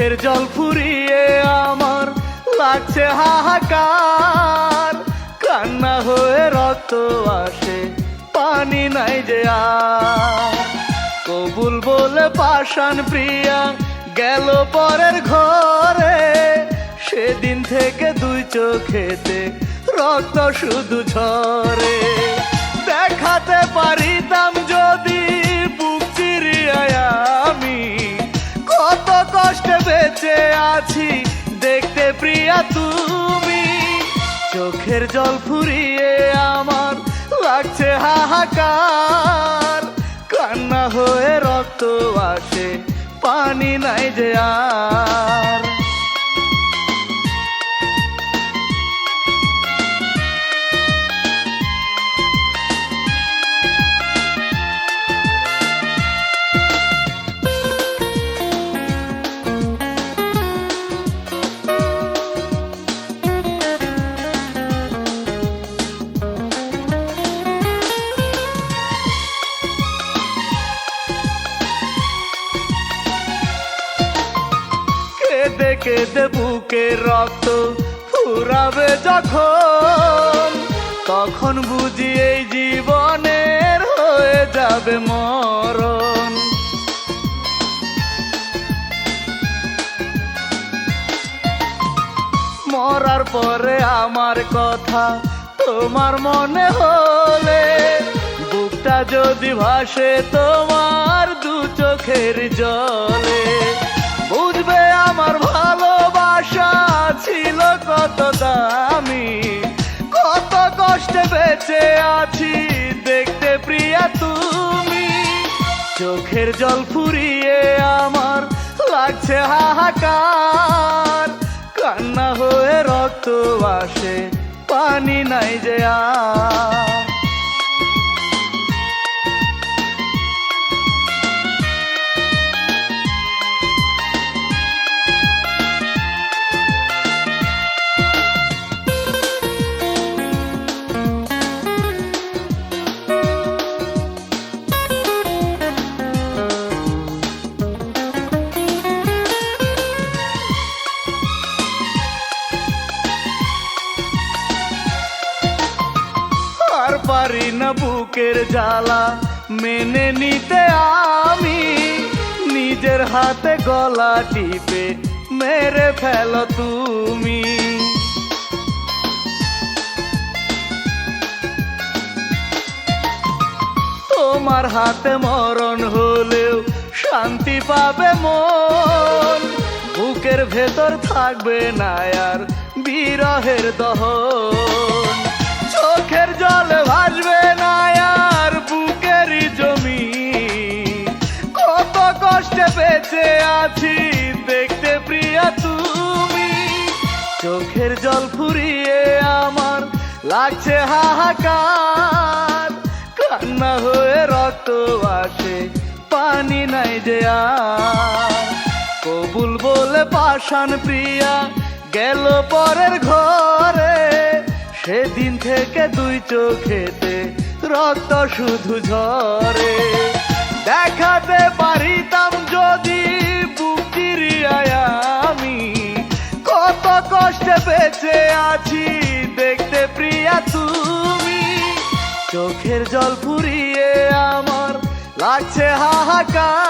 চোখের জল ফুরিয়ে আমার লাগছে হাহাকার, কান্না হয়ে রক্ত আসে পানি নাই যে আর। কবুল বলে পাষাণ প্রিয়া গেল পরের ঘরে, সেদিন থেকে দুই চোখেতে রক্ত শুধু ঝরে। দেখাতে পারিতাম যদি বুক চিরিয়া আমি, কত কষ্টে বেঁচে আছি দেখতে প্রিয়া তুমি। চোখের জল ফুরিয়ে আমার লাগছে হাহাকার, কান্না হয়ে রক্ত আসে পানি নাই যে আর। কেঁদে কেঁদে বুকের রক্ত ফুরাবে যখন, তখন বুঝি এই জীবনের হয়ে যাবে মরণ। মরার পরে আমার কথা তোমার মনে হলে, বুকটা যদি ভাসে তোমার দু চোখের জলে, বুঝবে আমার ভালোবাসা ছিল কত দামি, কত কষ্টে বেঁচে আছি দেখতে প্রিয়া তুমি। চোখের জল ফুরিয়ে আমার লাগছে হাহাকার, কান্না হয়ে রক্ত আসে পানি নাই যে আর। পারি না বুকের জ্বালা মেনে নিতে আমি, নিজের হাতে গলা টিপে মেরে ফেলো তুমি। তোমার হাতে মরণ হলেও শান্তি পাবে মন, বুকের ভেতর থাকবে না আর বিরহের দহন। চোখের জলে ভাসবে না আর বুকেরই জমি, কত কষ্টে বেঁচে আছি দেখতে প্রিয়া তুমি। চোখের জল ফুরিয়ে আমার লাগছে হাহাকার, কান্না হয়ে রক্ত আসে পানি নাই যে আর। কবুল বলে পাষাণ প্রিয়া গেল পরের ঘরে, সেদিন থেকে দুই চোখেতে রক্ত শুধু ঝরে। দেখাতে পারিতাম যদি বুক চিরিয়া আমি, কত কষ্টে বেঁচে আছি দেখতে প্রিয়া তুমি। চোখের জল ফুরিয়ে আমার লাগছে হাহাকার,